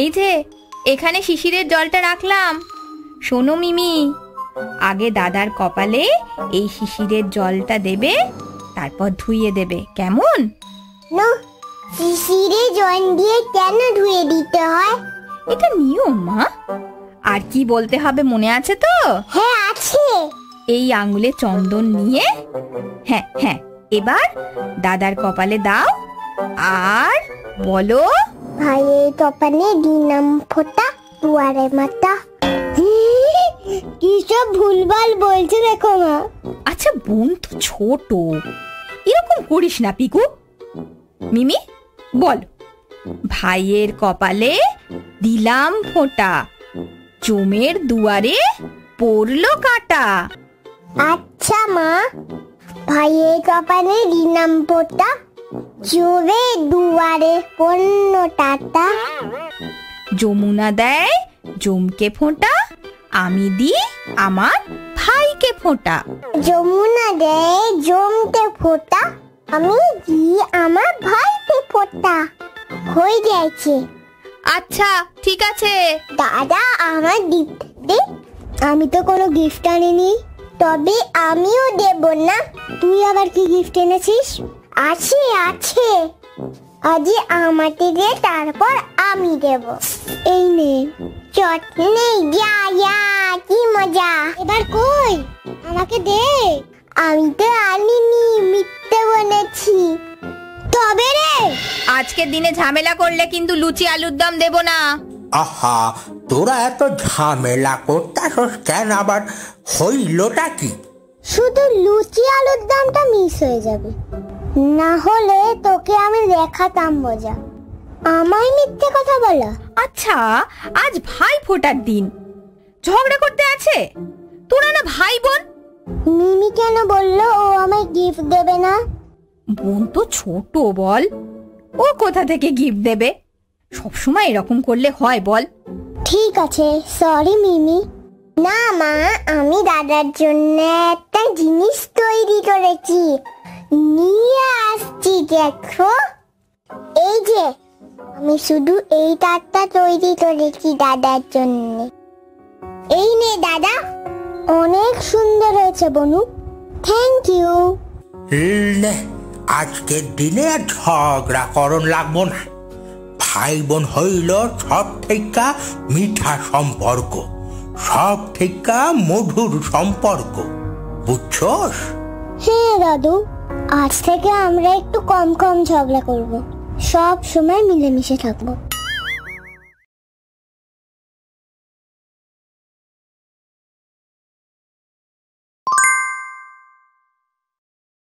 এই যে এখানে শিশিরের জলটা রাখলাম। শোনো মিমি, আগে দাদার কপালে এই শিশিরের জলটা দেবে, তারপর ধুইয়ে দেবে, কেমন? না, শিশিরে জল দিয়ে কেন ধুয়ে দিতে হয়? এটা নিয়ম মা। আর কি বলতে হবে মনে আছে তো? হ্যাঁ আছে। এই আঙুলে চন্দন নিয়ে, হ্যাঁ হ্যাঁ, এবার দাদার কপালে দাও আর বলো, ভাইয়ের কপালে দিলাম ফোঁটা, দুয়ারে মাথা। কি সব ভুলভাল বলছে দেখো মা। আচ্ছা বোন তো ছোট, এরকম করিস না পিকু। মিমি বল, ভাইয়ের কপালে দিলাম ফোঁটা, জমের দুয়ারে পড়লো কাটা। আচ্ছা মা, ভাইয়ের কপালে দিলাম ফোঁটা, জমের দুয়ারে পড়লো টাটা। যমুনা দেয় জমকে ফোঁটা, আমি দিই আমার ভাইকে ফোঁটা। যমুনা দেয় জমকে ফোঁটা, আমি দিই আমার ভাইকে ফোঁটা। হয়ে গেছে। আচ্ছা ঠিক আছে। দাদা আমার গিফট দে। আমি তো কোনো গিফট আনিনি। তবে আমিও দেব না। তুই আবার কি গিফট এনেছিস? আছে আছে, আজ আমাকে দে, তারপর আমি দেব। এই নে চটনি। যা যা, কি মজা। এবার কই, আমাকে দে। আমি তো আনিনি, মিথ্যে বলেছি। তবে রে, আজকের দিনে ঝামেলা করলে কিন্তু লুচি আলুর দম দেব না। আহা, তোরা এত ঝামেলা করতাছস কেন? আবার হইলটা কি? শুধু লুচি আলুর দমটা মিস হয়ে যাবে, না হলে তোকে আমি দেখাতাম মজা। আমায় মিথ্যে কথা বলা। আচ্ছা আজ ভাই ফোঁটার দিন, ঝগড়া করতে আছে? তোরা না ভাই বোন? মিমি কেন বললো ও আমায় গিফট দেবে না? বোন তো ছোট, বল, ও কোথা থেকে গিফট দেবে? সবসময় এরকম করলে হয় বল? ঠিক আছে, সরি মিমি। না মা, আমি দাদার জন্য একটা জিনিস তৈরি করেছি, নিয়ে আসছি দেখো। এই যে, আমি শুধু এই তারটা তৈরি করেছি দাদার জন্য। এই নে দাদা, অনেক সুন্দর হয়েছে বনু। Thank you. নে, আজকের দিনে আর ঝগড়া করন লাগবো না। ভাই বোন হইল সব থেকে মিঠা সম্পর্ক, সব থেকে মধুর সম্পর্ক, বুঝছস? হ্যাঁ দাদু, আজ থেকে আমরা একটু কম কম ঝগড়া করব, সব সময় মিলেমিশে থাকবো।